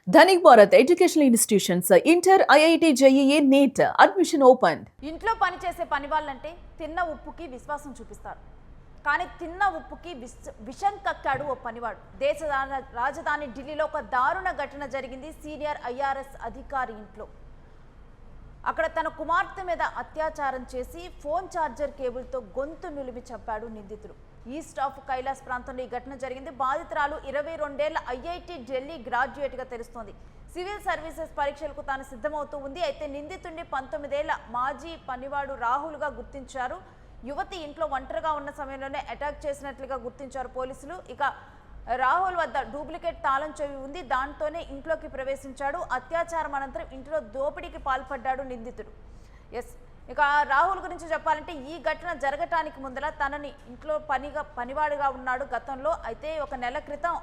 Dhanik Bharat educational institutions inter IIT JEE NEET admission open. ఇంట్లో పనిచేసే పని వాళ్ళంటే తిన్న ఉప్పుకి విశ్వాసం చూపిస్తారు. కానీ తిన్న ఉప్పుకి విషం కక్కాడు ఓ పనివాడు. దేశ రాజధాని ఢిల్లీలో ఒక దారుణ ఘటన జరిగింది. సీనియర్ ఐఆర్ఎస్ అధికారి ఇంట్లో అక్కడ తన కుమార్తె మీద అత్యాచారం చేసి ఫోన్ ఛార్జర్ కేబుల్తో గొంతు నులిమి చంపాడు నిందితుడు. ఈస్ట్ ఆఫ్ కైలాస్ ప్రాంతంలో ఈ ఘటన జరిగింది. బాధితురాలు 22 ఏళ్ల ఐఐటి ఢిల్లీ గ్రాడ్యుయేట్గా తెలుస్తోంది. సివిల్ సర్వీసెస్ పరీక్షలకు తాను సిద్ధమవుతూ ఉంది. అయితే నిందితుడిని 19 ఏళ్ల మాజీ పనివాడు రాహుల్గా గుర్తించారు. యువతి ఇంట్లో ఒంటరిగా ఉన్న సమయంలోనే అటాక్ చేసినట్లుగా గుర్తించారు పోలీసులు. ఇక రాహుల్ వద్ద డూప్లికేట్ తాళం చెవి ఉంది. దాంతోనే ఇంట్లోకి ప్రవేశించాడు. అత్యాచారం అనంతరం ఇంట్లో దోపిడీకి పాల్పడ్డాడు నిందితుడు. ఇక రాహుల్ గురించి చెప్పాలంటే ఈ ఘటన జరగటానికి ముందర తనని ఇంట్లో పనివాడిగా ఉన్నాడు గతంలో. అయితే ఒక నెల క్రితం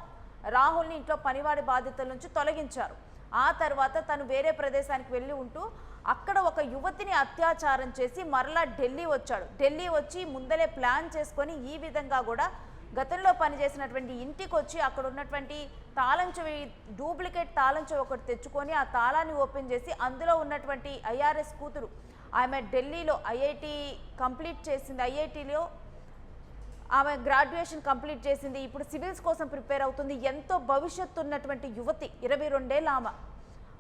రాహుల్ని ఇంట్లో పనివాడి బాధ్యతల నుంచి తొలగించారు. ఆ తర్వాత తను వేరే ప్రదేశానికి వెళ్ళి ఉంటూ అక్కడ ఒక యువతిని అత్యాచారం చేసి మరలా ఢిల్లీ వచ్చాడు. ఢిల్లీ వచ్చి ముందలే ప్లాన్ చేసుకొని ఈ విధంగా కూడా గతంలో పనిచేసినటువంటి ఇంటికి వచ్చి అక్కడ ఉన్నటువంటి తాళం చెవి డూప్లికేట్ తాళం చెవి ఒకటి తెచ్చుకొని ఆ తాళాన్ని ఓపెన్ చేసి అందులో ఉన్నటువంటి ఐఆర్ఎస్ కూతురు, ఆమె ఢిల్లీలో ఐఐటి కంప్లీట్ చేసింది. ఐఐటిలో ఆమె గ్రాడ్యుయేషన్ కంప్లీట్ చేసింది. ఇప్పుడు సివిల్స్ కోసం ప్రిపేర్ అవుతుంది. ఎంతో భవిష్యత్తు ఉన్నటువంటి యువతి, 22 ఏళ్ళ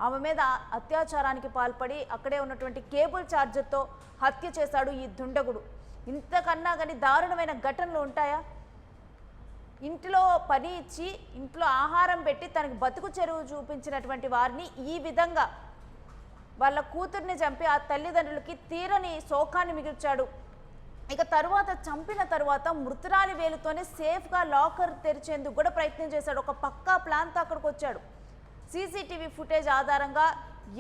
ఆమె మీద అత్యాచారానికి పాల్పడి అక్కడే ఉన్నటువంటి కేబుల్ ఛార్జర్తో హత్య చేశాడు ఈ దుండగుడు. ఇంతకన్నా కానీ దారుణమైన ఘటనలు ఉంటాయా? ఇంట్లో పని ఇచ్చి ఇంట్లో ఆహారం పెట్టి తనకు బతుకు చెరువు చూపించినటువంటి వారిని ఈ విధంగా వాళ్ళ కూతుర్ని చంపి ఆ తల్లిదండ్రులకి తీరని శోకాన్ని మిగిల్చాడు. ఇక తరువాత చంపిన తరువాత మృతురాలి వేలుతోనే సేఫ్గా లాకర్ తెరిచేందుకు కూడా ప్రయత్నం చేశాడు. ఒక పక్కా ప్లాన్తో అక్కడికి వచ్చాడు. సీసీటీవీ ఫుటేజ్ ఆధారంగా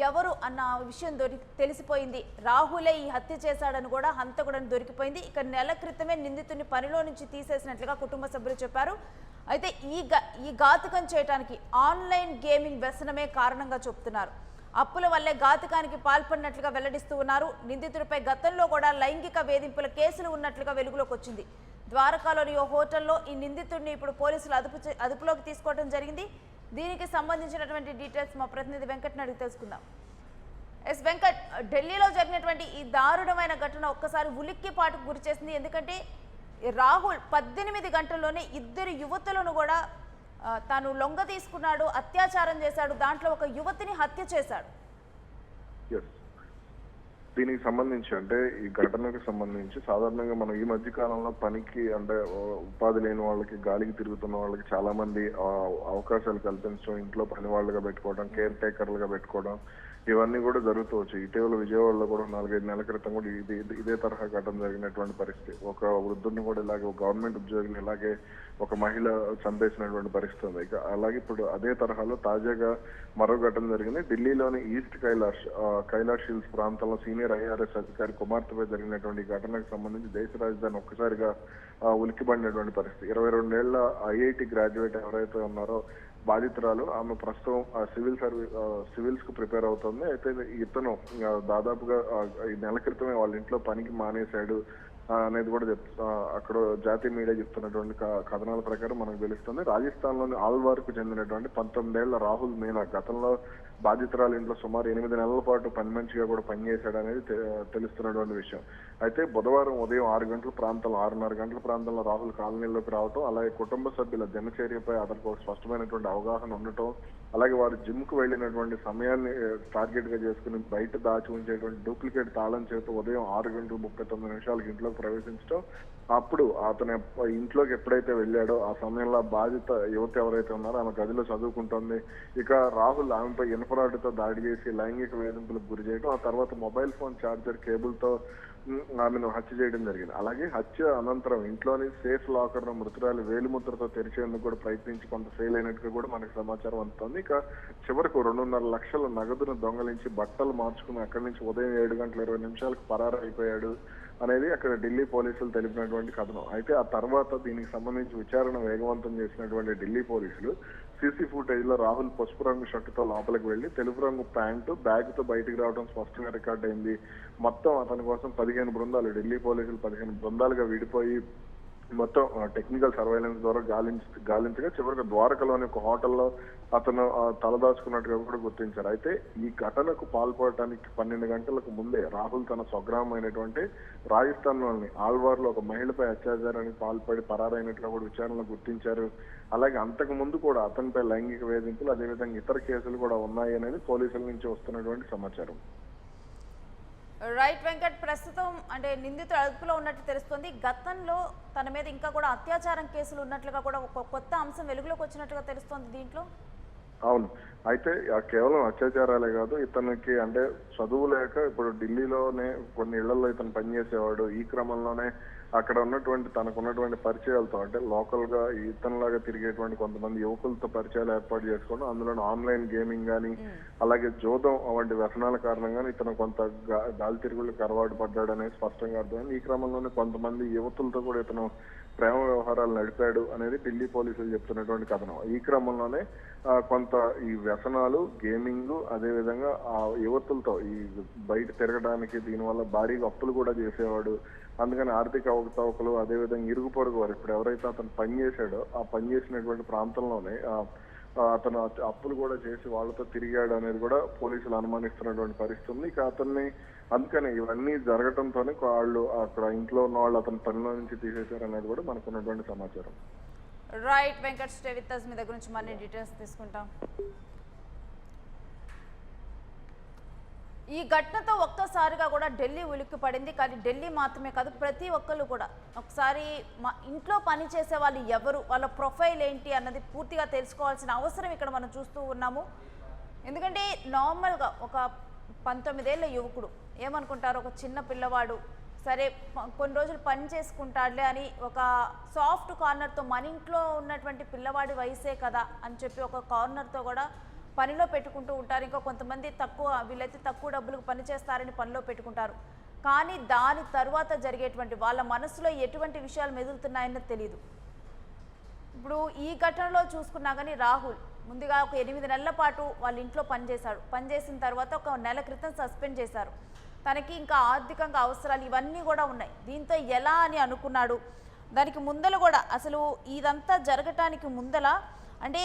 ఎవరు అన్న విషయం తెలిసిపోయింది. రాహులే ఈ హత్య చేశాడని కూడా హంతకుడని దొరికిపోయింది. ఇక నెల క్రితమే నిందితుడిని పనిలో నుంచి తీసేసినట్లుగా కుటుంబ సభ్యులు చెప్పారు. అయితే ఈ ఘాతుకం చేయడానికి ఆన్లైన్ గేమింగ్ వ్యసనమే కారణంగా చెప్తున్నారు. అప్పుల వల్లే ఘాతుకానికి పాల్పడినట్లుగా వెల్లడిస్తూ ఉన్నారు. నిందితుడిపై గతంలో కూడా లైంగిక వేధింపుల కేసులు ఉన్నట్లుగా వెలుగులోకి వచ్చింది. ద్వారకాలోని ఓ హోటల్లో ఈ నిందితుడిని ఇప్పుడు పోలీసులు అదుపులోకి తీసుకోవడం జరిగింది. దీనికి సంబంధించినటువంటి డీటెయిల్స్ మా ప్రతినిధి వెంకట్ని అడిగి తెలుసుకుందాం. వెంకట్, ఢిల్లీలో జరిగినటువంటి ఈ దారుణమైన ఘటన ఒక్కసారి ఉలిక్కిపాటుకు గురి చేసింది. ఎందుకంటే రాహుల్ 18 గంటల్లోనే 2 యువతులను కూడా తాను లొంగ తీసుకున్నాడు, అత్యాచారం చేశాడు. దాంట్లో ఒక యువతిని హత్య చేశాడు. దీనికి సంబంధించి అంటే ఈ ఘటనకు సంబంధించి సాధారణంగా మనం ఈ మధ్య కాలంలో పనికి అంటే ఉపాధి లేని వాళ్ళకి, గాలికి తిరుగుతున్న వాళ్ళకి చాలా మంది అవకాశాలు కల్పించడం, ఇంట్లో పని వాళ్ళుగా పెట్టుకోవడం, కేర్ టేకర్లుగా పెట్టుకోవడం, ఇవన్నీ కూడా జరుగుతూ వచ్చాయి. ఇటీవల విజయవాడలో కూడా 4-5 నెలల క్రితం కూడా ఇదే తరహా ఘటన జరిగినటువంటి పరిస్థితి. ఒక వృద్ధుడిని కూడా ఇలాగే, ఒక గవర్నమెంట్ ఉద్యోగిని ఇలాగే ఒక మహిళ చంపేసినటువంటి పరిస్థితి ఉంది. ఇక అలాగే ఇప్పుడు అదే తరహాలో తాజాగా మరో ఘటన జరిగింది. ఢిల్లీలోని ఈస్ట్ కైలాష్ హిల్స్ ప్రాంతంలో సీనియర్ ఐఆర్ఎస్ అధికారి కుమార్తెపై జరిగినటువంటి ఘటనకు సంబంధించి దేశ రాజధాని ఒక్కసారిగా ఉలిక్కిపడినటువంటి పరిస్థితి. 22 ఏళ్ల ఐఐటి గ్రాడ్యుయేట్ ఎవరైతే ఉన్నారో బాధితురాలు, ఆమె ప్రస్తుతం సివిల్స్ కు ప్రిపేర్ అవుతుంది. అయితే ఇతను దాదాపుగా ఈ నెల క్రితమే వాళ్ళ ఇంట్లో పనికి మానేశాడు అనేది కూడా అక్కడ జాతీయ మీడియా చెప్తున్నటువంటి కథనాల ప్రకారం మనకు తెలుస్తుంది. రాజస్థాన్ లోని ఆల్వార్ కు చెందినటువంటి 19 ఏళ్ల రాహుల్ మీనా గతంలో బాధితురాలు ఇంట్లో సుమారు 8 నెలల పాటు పని మనిషిగా కూడా పనిచేశాడు అనేది తెలుస్తున్నటువంటి విషయం. అయితే బుధవారం ఉదయం 6:30 గంటల ప్రాంతంలో రాహుల్ కాలనీలోకి రావటం, అలాగే కుటుంబ సభ్యుల దినచర్యపై అతనికి ఒక స్పష్టమైనటువంటి అవగాహన ఉండటం, అలాగే వారు జిమ్ కు వెళ్ళినటువంటి సమయాన్ని టార్గెట్ గా చేసుకుని బయట దాచి ఉంచేటువంటి డూప్లికేట్ తాళం చేత ఉదయం 6:39 ఇంట్లోకి ప్రవేశించడం, అప్పుడు అతను ఇంట్లోకి ఎప్పుడైతే వెళ్ళాడో ఆ సమయంలో బాధిత యువత ఎవరైతే ఉన్నారో ఆమె గదిలో చదువుకుంటోంది. ఇక రాహుల్ ఆమెపై ఇనుపరాడుతో దాడి చేసి లైంగిక వేధింపులకు గురి చేయడం, ఆ తర్వాత మొబైల్ ఫోన్ ఛార్జర్ కేబుల్తో ఆమెను హత్య చేయడం జరిగింది. అలాగే హత్య అనంతరం ఇంట్లోని సేఫ్ లాకర్ ను మృతురాలు వేలిముద్రతో తెరిచేందుకు కూడా ప్రయత్నించి కొంత ఫెయిల్ అయినట్టుగా కూడా మనకు సమాచారం అందుతోంది. ఇక చివరకు 2.5 లక్షల నగదును దొంగలించి బట్టలు మార్చుకుని అక్కడి నుంచి ఉదయం 7:20 పరారైపోయాడు అనేది అక్కడ ఢిల్లీ పోలీసులు తెలిపినటువంటి కథనం. అయితే ఆ తర్వాత దీనికి సంబంధించి విచారణ వేగవంతం చేసినటువంటి ఢిల్లీ పోలీసులు సీసీ ఫుటేజ్ లో రాహుల్ పసుపు రంగు షర్టుతో లోపలికి వెళ్లి తెలుపు రంగు ప్యాంటు, బ్యాగ్ తో బయటికి రావడం స్పష్టంగా రికార్డ్ అయింది. మొత్తం అతని కోసం 15 బృందాలు, ఢిల్లీ పోలీసులు 15 బృందాలుగా విడిపోయి మొత్తం టెక్నికల్ సర్వైలెన్స్ ద్వారా గాలించగా చివరికి ద్వారకలోని ఒక హోటల్లో అతను తలదాచుకున్నట్టుగా కూడా గుర్తించారు. అయితే ఈ ఘటనకు పాల్పడటానికి 12 గంటలకు ముందే రాహుల్ తన స్వగ్రామం అయినటువంటి రాజస్థాన్ లోని ఆల్వార్లో ఒక మహిళపై అత్యాచారానికి పాల్పడి పరారైనట్టుగా కూడా విచారణలో గుర్తించారు. అలాగే అంతకు ముందు కూడా అతనిపై లైంగిక వేధింపులు అదేవిధంగా ఇతర కేసులు కూడా ఉన్నాయి అనేది పోలీసుల నుంచి వస్తున్నటువంటి సమాచారం. రైట్ వెంకట్, ప్రస్తుతం అంటే నిందితుడు అదుపులో ఉన్నట్టు తెలుస్తుంది. గతంలో తన మీద ఇంకా కూడా అత్యాచారం కేసులు ఉన్నట్లుగా కూడా ఒక కొత్త అంశం వెలుగులోకి వచ్చినట్లుగా తెలుస్తోంది దీంట్లో. అవును, అయితే కేవలం అత్యాచారాలే కాదు, ఇతనికి అంటే చదువు లేక ఇప్పుడు ఢిల్లీలోనే కొన్ని ఇళ్లలో ఇతను పనిచేసేవాడు. ఈ క్రమంలోనే అక్కడ ఉన్నటువంటి తనకున్నటువంటి పరిచయాలతో అంటే లోకల్ గా ఇతనిలాగా తిరిగేటువంటి కొంతమంది యువకులతో పరిచయాలు ఏర్పాటు చేసుకోవడం, అందులో ఆన్లైన్ గేమింగ్ కానీ అలాగే జోదం వంటి వ్యసనాల కారణంగానే ఇతను కొంత గాలి తిరుగులకు అలవాటు పడ్డాడు అనేది స్పష్టంగా అర్థమైంది. ఈ క్రమంలోనే కొంతమంది యువతులతో కూడా ఇతను ప్రేమ వ్యవహారాలు నడిపాడు అనేది ఢిల్లీ పోలీసులు చెప్తున్నటువంటి కథనం. ఈ క్రమంలోనే కొంత ఈ వ్యసనాలు, గేమింగ్, అదేవిధంగా ఆ యువతులతో ఈ బయట తిరగడానికి దీనివల్ల భారీగా అప్పులు కూడా చేసేవాడు. అందుకని ఆర్థిక అవకతవకలు అదేవిధంగా ఇరుగు పొరుగు వారు ఇప్పుడు ఎవరైతే అతను పనిచేశాడో ఆ పనిచేసినటువంటి ప్రాంతంలోనే అతను అప్పులు కూడా చేసి వాళ్ళతో తిరిగాడు అనేది కూడా పోలీసులు అనుమానిస్తున్నటువంటి పరిస్థితి ఉంది. ఇక అతన్ని అందుకని ఇవన్నీ జరగడంతోనే వాళ్ళు అక్కడ ఇంట్లో ఉన్న వాళ్ళు అతని పనిలో నుంచి తీసేశారు అనేది కూడా మనకు ఉన్నటువంటి సమాచారం. Right Venkat, stay with us, మీ దగ్గర నుంచి మరిన్ని డీటెయిల్స్ తీసుకుంటాం. ఈ ఘటనతో ఒక్కసారిగా కూడా ఢిల్లీ ఉలిక్కి పడింది. కానీ ఢిల్లీ మాత్రమే కాదు, ప్రతి ఒక్కళ్ళు కూడా ఒకసారి మా ఇంట్లో పని చేసే వాళ్ళు ఎవరు, వాళ్ళ ప్రొఫైల్ ఏంటి అన్నది పూర్తిగా తెలుసుకోవాల్సిన అవసరం ఇక్కడ మనం చూస్తూ ఉన్నాము. ఎందుకంటే నార్మల్గా ఒక 19 ఏళ్ల యువకుడు ఏమనుకుంటారు, ఒక చిన్న పిల్లవాడు సరే కొన్ని రోజులు పని చేసుకుంటాడులే అని ఒక సాఫ్ట్ కార్నర్తో మన ఇంట్లో ఉన్నటువంటి పిల్లవాడి వయసే కదా అని చెప్పి ఒక కార్నర్తో కూడా పనిలో పెట్టుకుంటూ ఉంటారు. ఇంకా కొంతమంది వీళ్ళైతే తక్కువ డబ్బులకు పని చేస్తారని పనిలో పెట్టుకుంటారు. కానీ దాని తర్వాత జరిగేటువంటి వాళ్ళ మనసులో ఎటువంటి విషయాలు మెదులుతున్నాయన్నది తెలియదు. ఇప్పుడు ఈ ఘటనలో చూసుకున్నా కానీ రాహుల్ ముందుగా ఒక 8 నెలల పాటు వాళ్ళ ఇంట్లో పనిచేశాడు. పనిచేసిన తర్వాత ఒక నెల క్రితం సస్పెండ్ చేశారు. తనకి ఇంకా ఆర్థికంగా అవసరాలు ఇవన్నీ కూడా ఉన్నాయి. దీంతో ఎలా అని అనుకున్నాడు. దానికి ముందల కూడా అసలు ఇదంతా జరగటానికి ముందల అంటే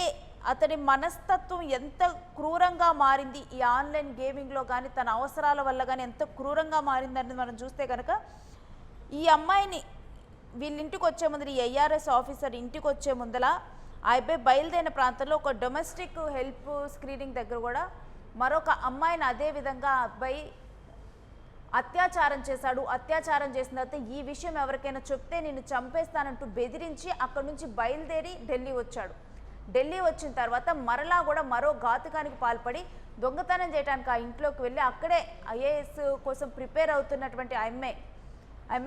అతని మనస్తత్వం ఎంత క్రూరంగా మారింది ఈ ఆన్లైన్ గేమింగ్లో కానీ తన అవసరాల వల్ల కానీ ఎంత క్రూరంగా మారిందనేది మనం చూస్తే కనుక ఈ అమ్మాయిని వీళ్ళింటికి వచ్చే ముందర ఈ ఐఆర్ఎస్ ఆఫీసర్ ఇంటికి వచ్చే ముందల ఆ అబ్బాయి బయలుదేరిన ప్రాంతంలో ఒక డొమెస్టిక్ హెల్ప్ స్క్రీనింగ్ దగ్గర కూడా మరొక అమ్మాయిని అదే విధంగా అబ్బాయి అత్యాచారం చేశాడు. అత్యాచారం చేసిన తర్వాత ఈ విషయం ఎవరికైనా చెప్తే నేను చంపేస్తానంటూ బెదిరించి అక్కడి నుంచి బయలుదేరి ఢిల్లీ వచ్చాడు. ఢిల్లీ వచ్చిన తర్వాత మరలా కూడా మరో ఘాతుకానికి పాల్పడి దొంగతనం చేయడానికి ఆ ఇంట్లోకి వెళ్ళి అక్కడే ఐఏఎస్ కోసం ప్రిపేర్ అవుతున్నటువంటి అమ్మాయి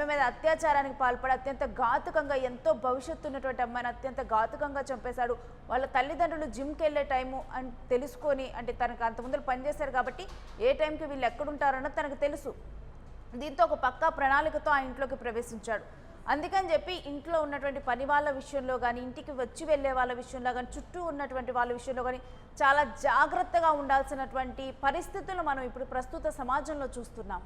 మీద అత్యాచారానికి పాల్పడి అత్యంత ఘాతుకంగా ఎంతో భవిష్యత్తు ఉన్నటువంటి అమ్మాయిని అత్యంత ఘాతుకంగా చంపేశాడు. వాళ్ళ తల్లిదండ్రులు జిమ్కి వెళ్ళే టైము అని తెలుసుకొని అంటే తనకు అంతకుముందు పనిచేశారు కాబట్టి ఏ టైంకి వీళ్ళు ఎక్కడుంటారన్నది తనకు తెలుసు. దీంతో ఒక పక్కా ప్రణాళికతో ఆ ఇంట్లోకి ప్రవేశించాడు. అందుకని చెప్పి ఇంట్లో ఉన్నటువంటి పని వాళ్ళ విషయంలో కానీ ఇంటికి వచ్చి వెళ్ళే వాళ్ళ విషయంలో కానీ చుట్టూ ఉన్నటువంటి వాళ్ళ విషయంలో కానీ చాలా జాగ్రత్తగా ఉండాల్సినటువంటి పరిస్థితులు మనం ఇప్పుడు ప్రస్తుత సమాజంలో చూస్తున్నాం.